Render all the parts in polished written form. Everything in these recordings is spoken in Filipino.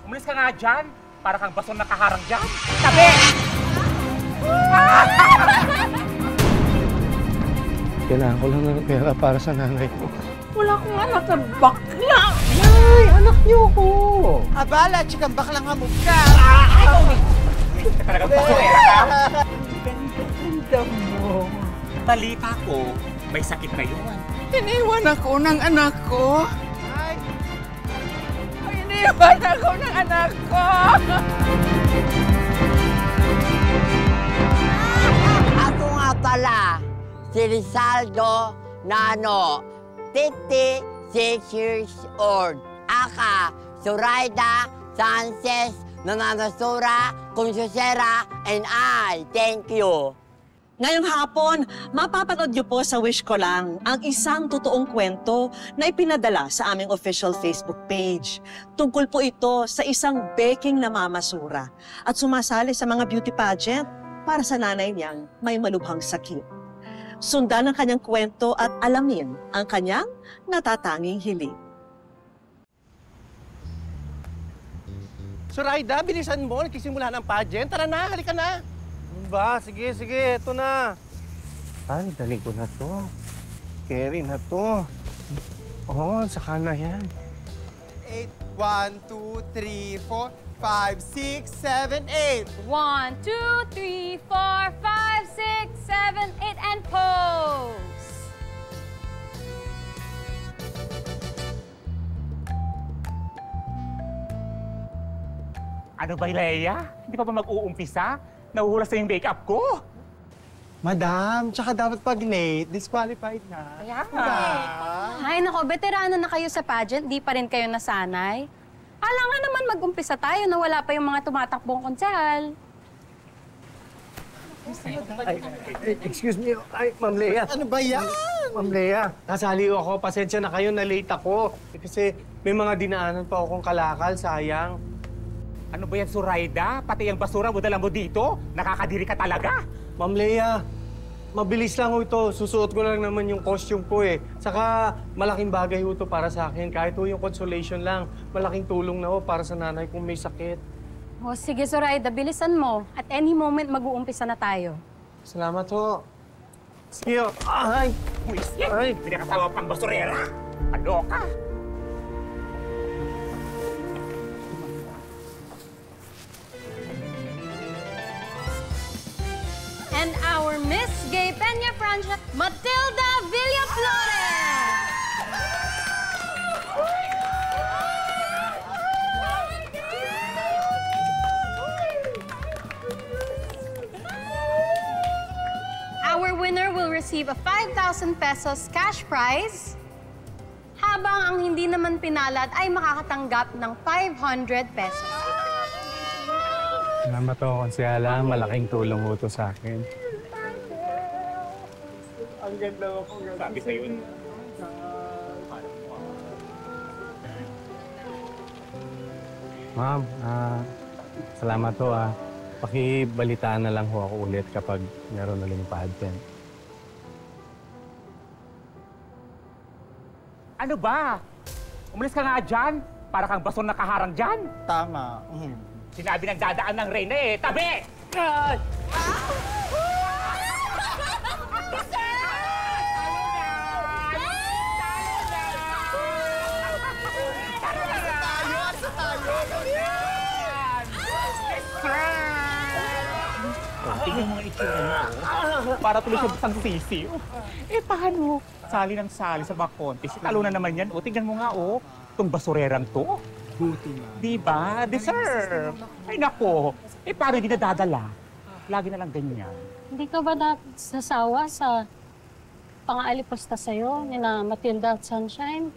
Umalis ka nga dyan. Para kang basong nakaharang dyan. Tabi! Kailangan ko lang ng pera para sa nanay ko. Wala akong anak na bakla! Ay, anak niyo ko! Abala, chikang baklang hamog ka! Talagang basurera ka. Ganda mo. Balita ko, may sakit na yun. Iniwan ako ng anak ko. Ay! Iniwan ako ng anak ko. Ako nga pala, si Rizaldo Nano, 56 years old. Aka, Zoraida Sanchez, Nananasura, Consusera, and I thank you. Ngayong hapon, mapapanood niyo po sa Wish Ko Lang ang isang totoong kwento na ipinadala sa aming official Facebook page. Tungkol po ito sa isang beking namamasura at sumasali sa mga beauty pageant para sa nanay niyang may malubhang sakit. Sundan ang kanyang kwento at alamin ang kanyang natatanging hiling. Zoraida, bilisan mo. Nagsisimula ng pageant. Tara na, halika na. Ba, sige, sige. Ito na. Ay, dali ko na to. Carry na to. Oo, saka na yan. 8, 1, 2, 3, 4, 5, 6, 7, 8. 1, 2, 3, 4, 5, 6, 7, 8, and pose! Ano ba, Leia? Hindi pa ba mag-uumpisa? Nahuhulas na yung makeup ko. Madam, tsaka dapat pag late, disqualified na. Kaya nga. Ay, nako, veterano na kayo sa pageant, di pa rin kayo nasanay. Alangan naman mag-umpisa tayo na wala pa yung mga tumatakbong konsehal. Excuse me. Ay, Ma'am Lea. Ano ba yan? Ma'am Lea, nasali ako. Pasensya na kayo, na-late ako. Kasi may mga dinaanan pa akong kalakal, sayang. Ano ba yan, Zoraida? Pati yung basura mo dala mo dito? Nakakadiri ka talaga? Ma'am Lea, mabilis lang ho ito. Susuot ko lang naman yung costume ko eh. Saka malaking bagay ho ito para sa akin. Kahit ho yung consolation lang, malaking tulong na ho para sa nanay kung may sakit. O sige, Zoraida, bilisan mo. At any moment, mag-uumpisa na tayo. Salamat ho. Sige ho. Ay! Buisit! Ay! Pinakasama pang basurera. Ano ka? And our Miss Gay Peña Francia, Matilda Villaflores! Our winner will receive a 5,000 pesos cash prize, habang ang hindi naman pinalad ay makakatanggap ng 500 pesos. Salamat ho, Konsyala. Malaking tulong ho ito sa akin. Ang ganda ko. Sabi sa'yo. Ma'am, salamat ho ah. Pakibalitaan na lang ho ako ulit kapag meron na rin pageant. Ano ba? Umalis ka nga dyan. Para kang basong nakaharang dyan. Tama. Sinabi ng dadaan ng Reyna eh. Tabi! Ay! Tingnan mo mga itsura mo. Para tuloy siya isang sisiw. Eh, paano? Sali ng sali sa mga contest. Talo na naman yan. O, tingnan mo nga, o. Itong basurerang to. Buti na. Diba? Deserve. Ay, nako. Eh, paano hindi nadadala? Lagi na lang ganyan. Hindi ka ba nasasawa sa pang-aalipusta sa'yo ni na Matilda at Sunshine?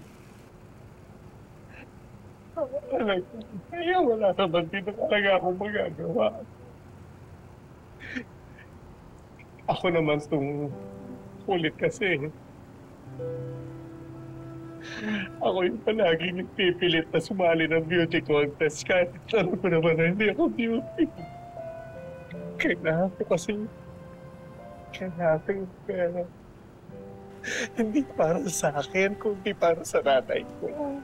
Kaya wala naman dito talaga akong magagawa. Ako naman itong kulit kasi. Ako yung palaging nagpipilit na sumali ng beauty contest kahit alam ko naman na hindi ako beauty. Kailangan ko kasi yung pera. Hindi para sa akin, kundi para sa nanay ko.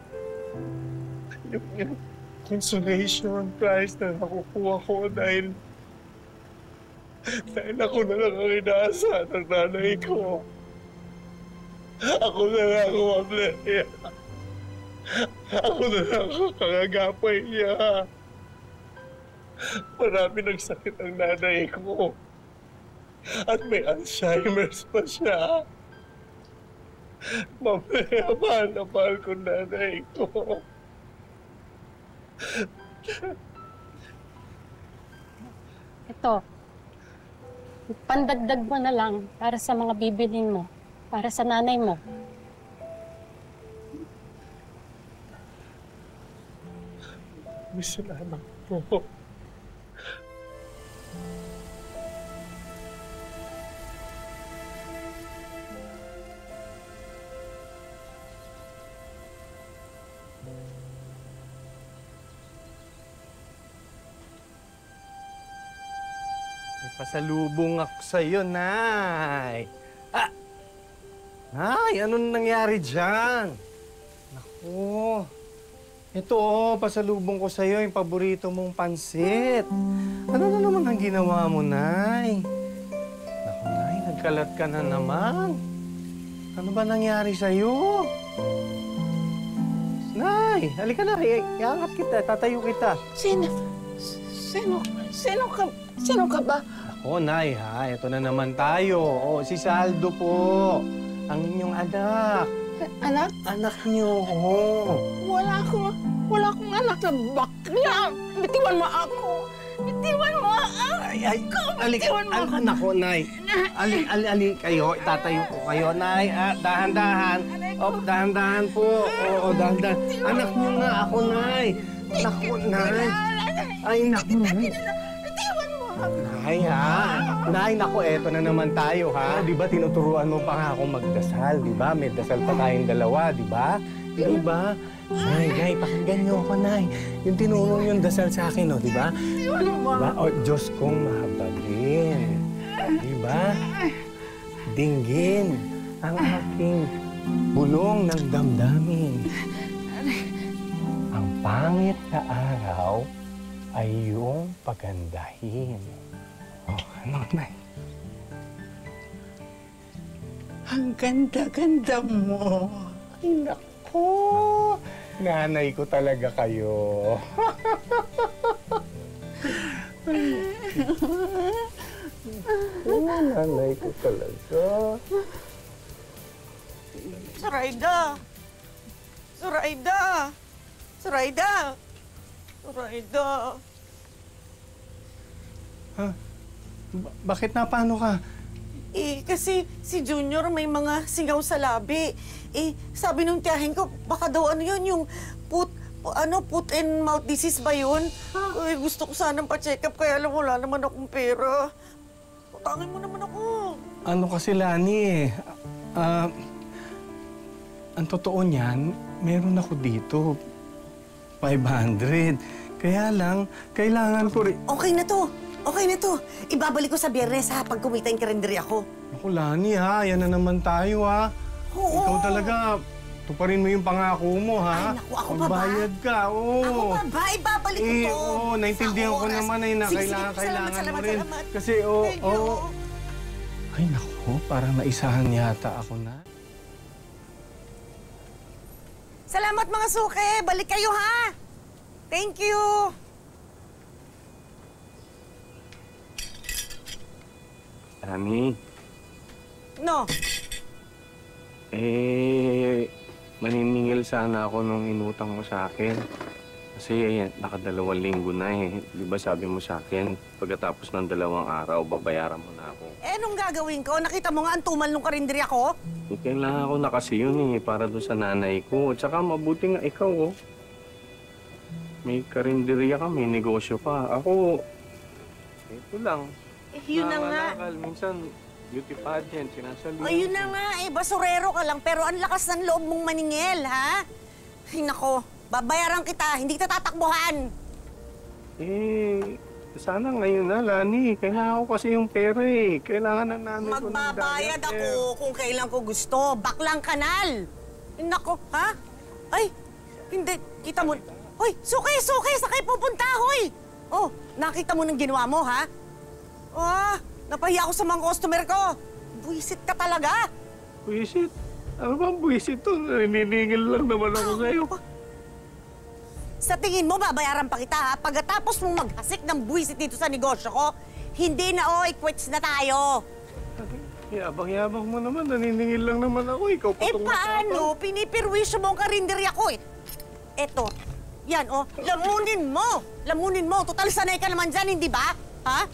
consolation prize na nakukuha ko dahil ako na lang ang inaasahan ng nanay ko. Ako na lang ang mamlaya. Ako na lang ang kangagapay niya. Marami nagsakit ang nanay ko. At may Alzheimer's pa siya. Mamlaya, mahal na mahal ko nanay ko. Ito, pandagdag mo na lang para sa mga bibilin mo, para sa nanay mo. May salamat po. May pasalubong ako sa'yo, Nay. Ah! Nay, anong nangyari dyan? Naku. Ito, pasalubong ko sa'yo yung paborito mong pansit. Ano na naman ang ginawa mo, Nay? Naku, Nay, nagkalat ka na naman. Ano ba nangyari sa'yo? Nay, halika na. Iangat kita, tatayo kita. Sino ka ba? Ako, Nay, ha? Ito na naman tayo. O, si Saldo po. Ang inyong anak. Anak? Anak niyo, oh. Wala akong anak na bakla. Bitiwan mo ako. Bitiwan mo ako. Ay, Bitiwan mo ako. Nako, Nay. Ali kayo. Itatayo ko kayo, Nay. Dahan-dahan. Dahan-dahan po. Oo, dahan-dahan. Anak niyo nga ako, Nay. Naku, Nay. Ay, naku, Nay. Nay, ha? Nay, naku, eto na naman tayo, ha? Di ba tinuturuan mo pa nga akong magdasal, di ba? May dasal pa tayong dalawa, di ba? Di ba? Nay, pakinggan niyo ako, Nay. Yung tinuro yung dasal sa akin, di ba? Diba? O, Diyos kong mahabagin. Di ba? Dinggin ang aking bulong ng damdamin. Ang pangit na araw ay iyong pagandahin. Oh, ano, Nay? Ang ganda-ganda mo. Ay, naku! Nanay ko talaga kayo. Nanay ko talaga. Zoraida! Zoraida! Zoraida! Zoraida! Ha? Bakit na? Paano ka? Kasi si Junior may mga singaw sa labi. Sabi nung tiyahin ko, baka daw ano yun, yung foot and mouth disease ba yun? Gusto ko sanang pa-check up, kaya alam wala naman akong pera. Utangin mo naman ako. Ano kasi, Lani, ang totoo niyan, meron ako dito. 500. Kaya lang, kailangan ko rin... Okay na to. Okay na to. Ibabalik ko sa Biyernes, ha, pag kumita yung karinderya ko. Naku, Lani, ha? Yan na naman tayo, ha? Oo. Ikaw talaga, tuparin mo yung pangako mo, ha? Ay, naku, ako pa ba? Magbayad ka, oo. Ako pa ba? Ibabalik ko to. Oo, naintindihan ko naman ay na Sige, kailangan mo rin. salamat. Kasi, Thank you. Ay, naku, parang naisahan yata ako na. Salamat mga suke. Balik kayo, ha? Thank you. Lani, No. maniningil sana ako nung inutang mo sa akin. Kasi nakadalawang linggo na eh. Di ba sabi mo sa akin, pagkatapos ng 2 araw, babayaran mo na ako. Anong gagawin ko? Nakita mo nga ang tumal nung karinderya ko? Kailangan ko na kasi yun eh, para doon sa nanay ko. At saka mabuti nga ikaw, oh. May karinderya ka, may negosyo ka. Ako, ito lang. Yun na nga. Nangangalakal. Minsan, beauty pageant, sinasalihan. Yun na nga basurero ka lang, pero ang lakas ng loob mong maningil, ha? Ay, nako. Babayaran kita, hindi kita tatakbuhan. Sana ngayon na, Lani. Kailangan ko kasi yung pera eh. Kailangan ng nanay ko ng Magbabayad diet, ako kung kailan ko gusto. Baklang kanal. Nako, ha? Ay, hindi. Kita mo. Hoy, suki! Saan kayo pupunta, hoy? Oh, nakita mo nang ginawa mo, ha? Oh, napahiya ako sa mga customer ko. Buisit ka talaga. Buisit? Ano bang buisit to? Naniningil lang naman ako sa'yo. Sa tingin mo, babayaran pa kita, ha? Pagkatapos mong maghasik ng buisit dito sa negosyo ko, hindi na, quits na tayo. Yabang-yabang mo naman. Naniningil lang naman ako. Ikaw pa itong Paano? Pinipirwisyo mo ang karinderya ko, eh. Eto. Yan, lamunin mo! Lamunin mo! Total, sanay ka naman dyan, hindi ba? Ha?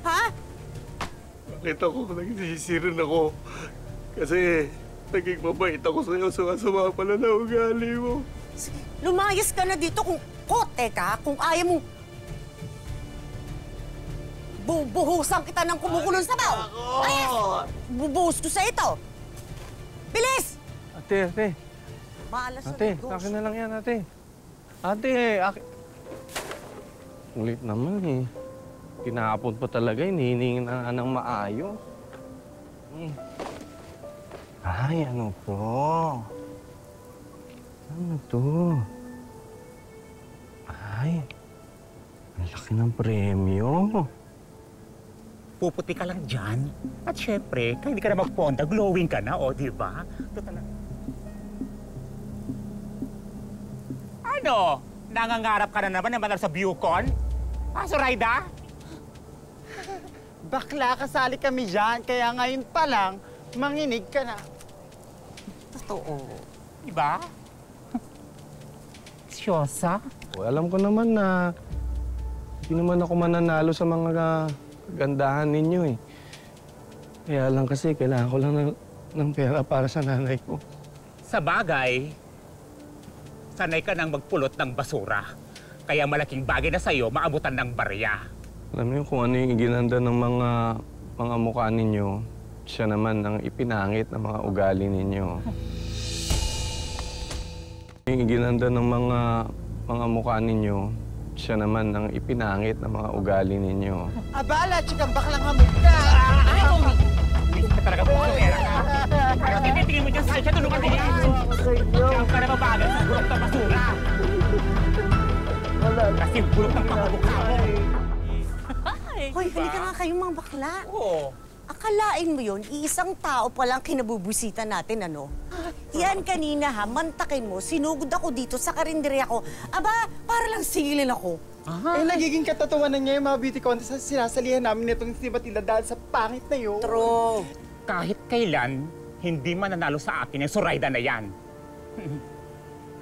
Ha? Nakita ko, nagsisirin ako. Kasi naging mabait ako sa'yo. Sama pala na ugali mo. Sige, lumayas ka na dito kung kote ka, kung ayaw mo. Bubuhusan kita ng kumukulong sabaw! Ayos! Bubuhos ko sa ito! Bilis! Ate. Malas sa Ate, negosyo. akin na lang yan, ate. Ate, akin... Ulit naman eh. Tinapon pa talaga, hinihingi na ng maayos. Ay, ano to? Ano to? Ay, ang laki ng premyo. Puputi ka lang dyan. At syempre, kahit hindi ka na magponda, glowing ka na, di ba? Ano? Nangangarap ka na naman na manalo sa Bucon? Zoraida? Bakla, kasali kami dyan. Kaya ngayon pa lang, manginig ka na. Totoo. Diba? Syosa? Alam ko naman na hindi naman ako mananalo sa mga kagandahan ninyo eh. Kaya lang kasi kailangan ko lang ng pera para sa nanay ko. Sa bagay, sanay ka nang magpulot ng basura. Kaya malaking bagay na sa'yo, maabutan ng barya. Alam niyo kung ano yung iginanda ng mga mukha ninyo, siya naman ang ipinangit ng mga ugali ninyo. Yung iginanda ng mga mukha ninyo, siya naman ang ipinangit ng mga ugali ninyo. Abala, chikang baklang hamog ka! Hindi ka talaga pera ka. Pero tinitingin mo dyan sa siya, tulungan mo yan. Kaya ka na mabagal sa bulok ng basura. Kasi bulok ng pamamukha mo. Hoy, halika nga kayong mga bakla. Oo. Akalain mo yun, iisang tao palang kinabubusita natin, ano? Yan kanina ha, mantakin mo, sinugod ako dito sa karinderya ko. Aba, para lang singilin ako. Nagiging katatawanan niya yung mga beauty contest na sinasalihan namin nitong si Matilda dahil sa pangit na yun. True. Kahit kailan, hindi mananalo sa akin yung Zoraida na yan.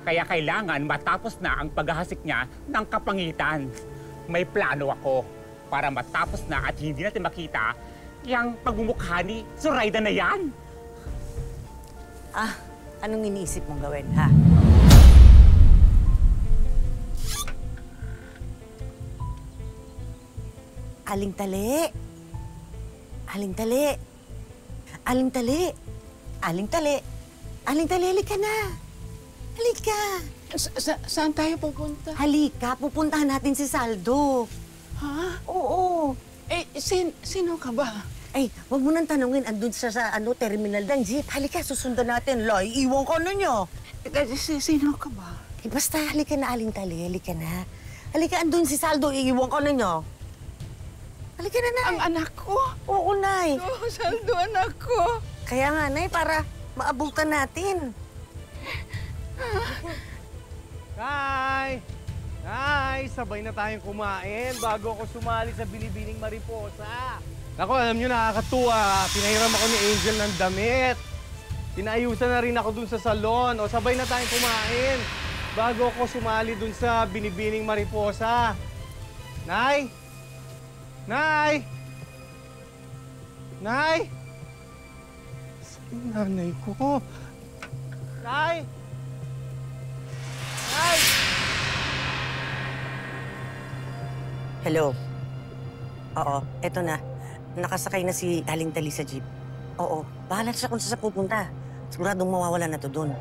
Kaya kailangan matapos na ang paghahasik niya ng kapangitan. May plano ako para matapos na at hindi natin makita yung pagmumukha ni Zoraida na yan. Anong iniisip mong gawin, ha? Aling tali. Aling tali. Aling tali. Aling tali. Aling tali, halika na. Halika. Saan tayo pupunta? Halika, pupuntahan natin si Saldo. Ha? Oo. Sino ka ba? Ay, wag mo nang tanungin, andun sa terminal ng jeep. Halika, susundan natin. Loy, iwan ko na nyo. Sino ka ba? Basta, halika na, Aling Tali. Halika na. Halika, andun si Saldo. Iiwan ko na nyo. Halika na, Nay. Ang anak ko? Oo, Nay. Oh, Saldo, anak ko. Kaya nga, Nay, para maabutan natin. Nay! Nay! Sabay na tayong kumain bago ako sumali sa Binibining Mariposa. Naku, alam niyo, nakakatuwa. Pinahiram ako ni Angel ng damit. Pinaayusan na rin ako dun sa salon. O, sabay na tayong kumain bago ako sumali dun sa Binibining Mariposa. Nay! Nay! Nay! Saan yung nanay ko? Nay! Nay! Hello? Oo, eto na. Nakasakay na si Aling Tali sa jeep. Oo, bahala siya kung saan pupunta. Siguradong mawawala na to doon.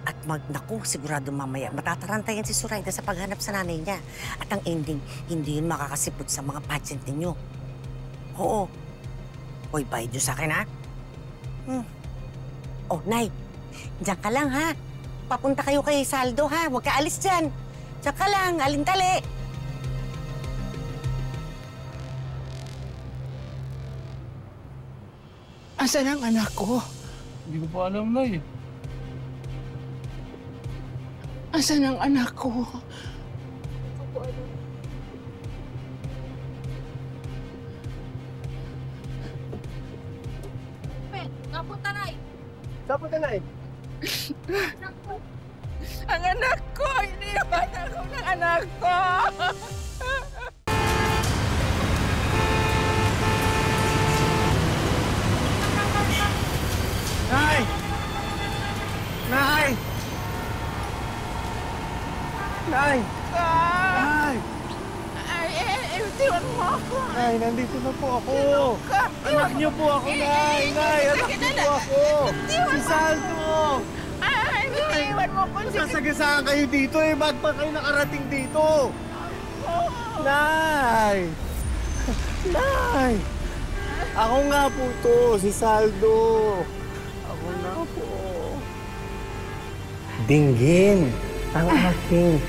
At naku, siguradong mamaya matatarantayan si Zoraida sa paghanap sa nanay niya. At ang ending, hindi yun makakasipot sa mga pageant ninyo. Oo. Hoy, bayad yun sa akin, ha? Oh, Nay, diyan ka lang, ha? Papunta kayo kay Saldo, ha? Huwag ka alis dyan. Tsaka lang, alintali. Asan ang anak ko? Hindi ko pa alam, Nay. Asan ang anak ko? Saan punta, Nay? Ang anak ko! Iniwan ako ng anak ko! Nay! Nay! Nay! Nay! Ay, tiwan mo ako. Nay, nandito na po ako. Ka, Anak niyo po ako, Nay! Nay, anak niyo po ako! Si Saldo! Ay, iniwan mo ko. Sasagasaan kayo dito eh. Ba't pa kayo nakarating dito? Nay! Nay! Ako nga po to, si Saldo. Ako nga po. Dinggin ang aking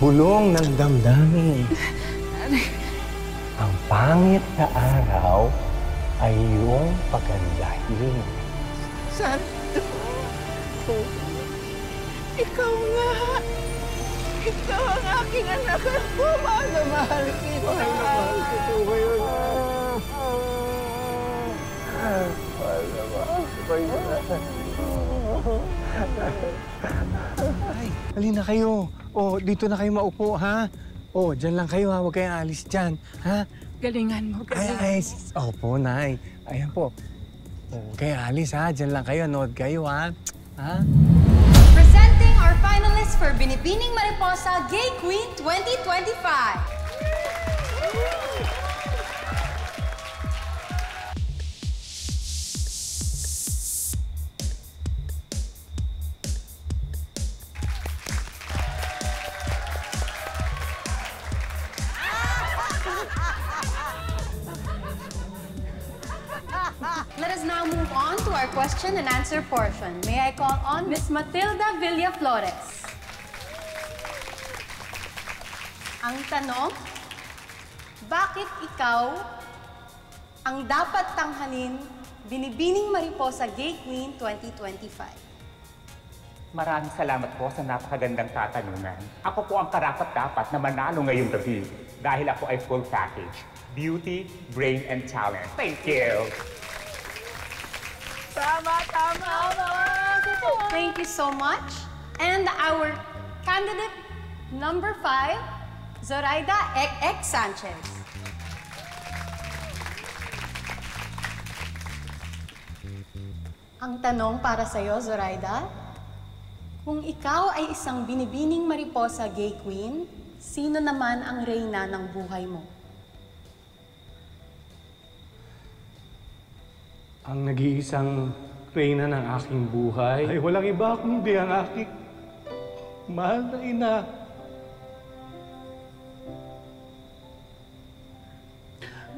bulong ng damdamin. Ang pangit na araw ay iyong pagandahin. Santo, ikaw nga. Ikaw ang aking anak. Mahal na mahal kita. Mahal na mahal ko po kayo na. Mahal na mahal ko kayo na. Ay, halina kayo. O, dito na kayo maupo, ha? O, dyan lang kayo, ha? Huwag kayong alis dyan, ha? Galingan mo, galingan Ay, opo, Nay. Ayan po. O, huwag kayong alis, ha? Dyan lang kayo, nood kayo, ha? Ha? Presenting our finalists for Binibining Mariposa Gay Queen 2025. Let us now move on to our question and answer portion. May I call on Miss Matilda Villaflores. Ang tanong, bakit ikaw ang dapat tanghalin Binibining Mariposa Gay Queen 2025? Maraming salamat po sa napakagandang katanungan. Ako po ang karapat-dapat na manalo ngayong gabi dahil ako ay full package. Beauty, brain, and talent. Thank you! Tama, tama. Thank you so much. And our candidate number 5, Zoraida Ek Sanchez. Ang tanong para sa'yo, Zoraida, kung ikaw ay isang binibining mariposa gay queen, sino naman ang reyna ng buhay mo? Ang nag-iisang reyna ng aking buhay ay walang iba kundi ang aking mahal na ina.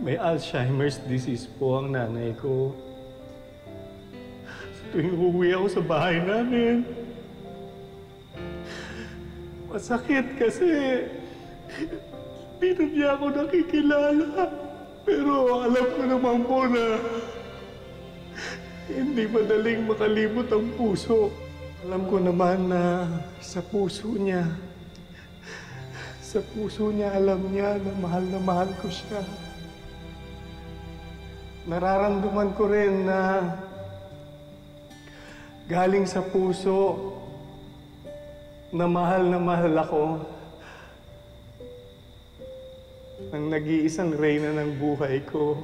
May Alzheimer's disease po ang nanay ko. Sa tuwing uuwi ako sa bahay namin, masakit kasi hindi niya ako nakikilala. Pero alam ko naman po na hindi madaling makalimot ang puso. Alam ko naman na sa puso niya alam niya na mahal ko siya. Nararamdaman ko rin na galing sa puso na mahal ako ng nag-iisang reyna ng buhay ko.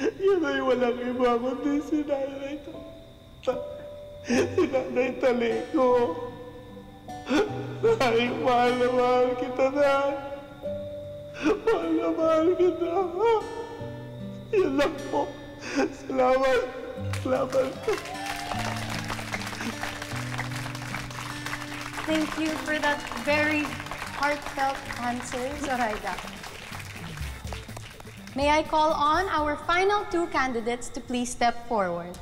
Yan ay walang iba kundi si Nanay Taliko. Dahil mahal na mahal kita, Nay. Mahal na mahal kita. Yan lang po. Salamat. Salamat. Thank you for that very heartfelt answer, Zoraida. May I call on our final 2 candidates to please step forward.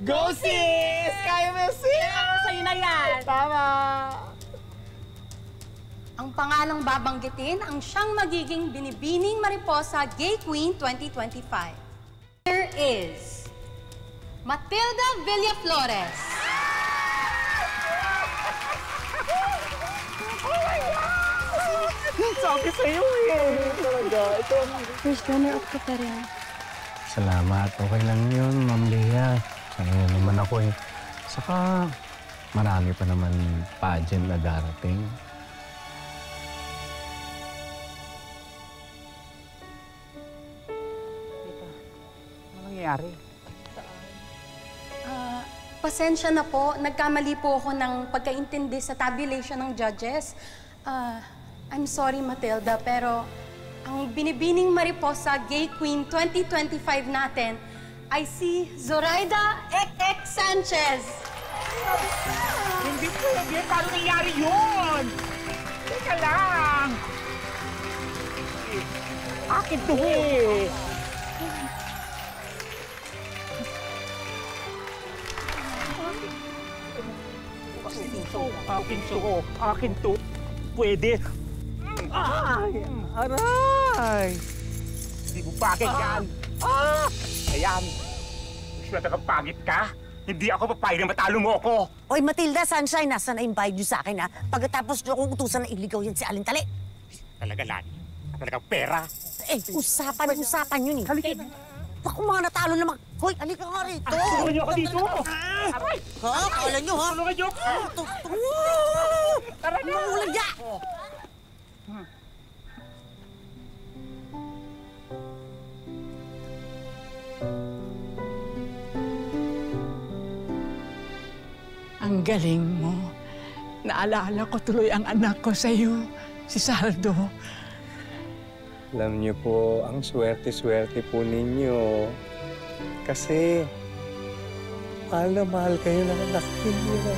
Go, sis! Kaya mo, sis! Sa'yo na yan! Tama! Ang pangalang babanggitin ang siyang magiging Binibining Mariposa Gay Queen 2025. Here is Matilda Villaflores. Sabi sa'yo eh. Talaga, ito. First runner-up ka pa rin. Salamat. Okay lang yun, Ma'am Lea. Sanay naman ako eh. Saka marami pa naman pageant na darating. Ano nangyayari? Pasensya na po, nagkamali po ako ng pagkaintindi sa tabulation ng judges. I'm sorry, Matilda, pero ang Binibining Mariposa Gay Queen 2025 natin ay si Zoraida Ek Sanchez. Hindi pwede. Paano nangyari yun? Teka lang. Akin to eh. Akin to. Pwede. Ay! Aray! Hindi mo bagay yan. Ayan. Swerte kang pangit ka. Hindi ako papayag na matalo mo ako. Oy, Matilda, Sunshine, nasa na-invite niyo sa akin, ha? Pagkatapos niyo akong utusan na iligaw yan si Alintali. Talaga, Lani. Talagang pera. Eh, usapan yun eh. Halika na. Baka mga natalo naman. Hoy, halika nga rito. Tulungan niyo ako dito. Aray! Ha? Kala niyo, ha? Tulungan niyo ako. Tara na. Mamulang niya. Ang galing mo. Naalala ko tuloy ang anak ko sa'yo, si Saldo. Alam niyo po, ang swerte-swerte po ninyo. Kasi mahal na mahal kayo ng anak ninyo.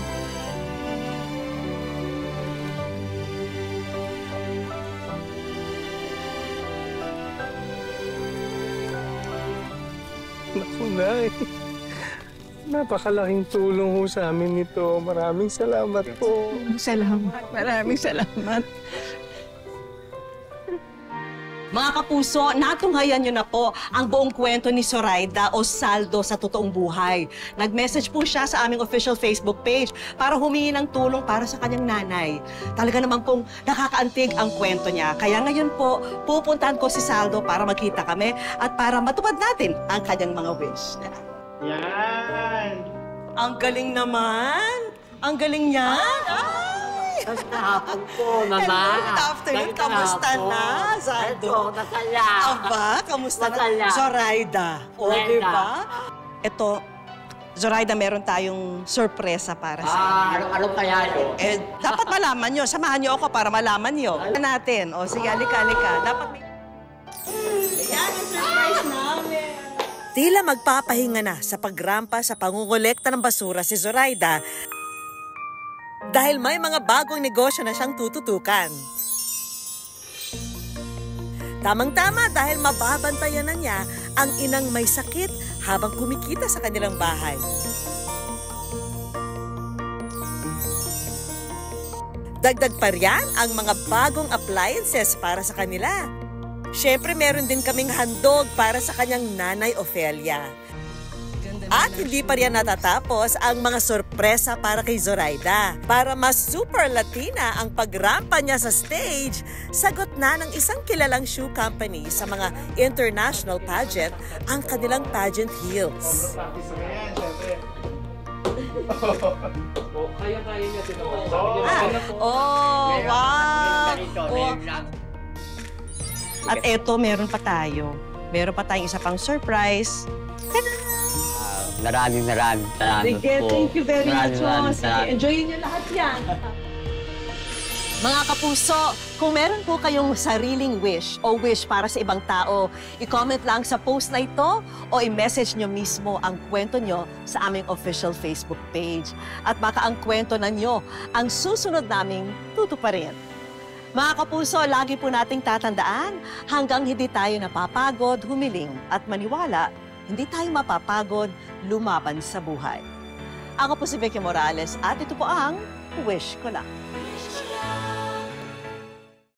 Naku, Nay. Napakalaking tulong ho sa amin ito. Maraming salamat po. Salamat. Maraming salamat. Mga kapuso, natunghayan nyo na po ang buong kwento ni Zoraida o Saldo sa totoong buhay. Nag-message po siya sa aming official Facebook page para humingi ng tulong para sa kanyang nanay. Talaga naman pong nakakaantig ang kwento niya. Kaya ngayon po, pupuntahan ko si Saldo para magkita kami at para matupad natin ang kanyang mga wish. Yan! Ang galing naman! Ang galing niya! Ay! Kahapon po, Mama. Good afternoon. Kamusta na, Saldo? Ito, masaya. Aba, kamusta Masaya. na? Zoraida. O, Zoraida. diba? Ito, Zoraida, meron tayong sorpresa para sa inyo. Ano kaya yun? Eh, dapat malaman nyo. Samahan nyo ako para malaman nyo. Natin. O, sige, halika. Dapat may... Yan ang surprise namin. Tila magpapahinga na sa pagrampa sa pangungulekta ng basura si Zoraida dahil may mga bagong negosyo na siyang tututukan. Tamang-tama dahil mababantayan na niya ang inang may sakit habang kumikita sa kanilang bahay. Dagdag pa riyan ang mga bagong appliances para sa kanila. Siyempre, meron din kaming handog para sa kanyang nanay Ofelia. At hindi pa riyan natatapos ang mga sorpresa para kay Zoraida. Para mas super Latina ang pagrampa niya sa stage, sagot na ng isang kilalang shoe company sa mga international pageant ang kanilang pageant heels. Kaya-kaya niya tinawag. Oh, wow! At eto, meron pa tayo. Meron pa tayong isa pang surprise. Maraming salamat Sige, po. thank you very much. Maraming Sige, salamat. enjoyin niyo lahat yan. Mga kapuso, kung meron po kayong sariling wish o wish para sa ibang tao, i-comment lang sa post na ito o i-message nyo mismo ang kwento nyo sa aming official Facebook page. At baka ang kwento na nyo ang susunod naming tutuparin. Mga kapuso, lagi po nating tatandaan hanggang hindi tayo napapagod, humiling at maniwala, hindi tayo mapapagod lumaban sa buhay. Ako po si Vicky Morales at ito po ang Wish Ko Lang.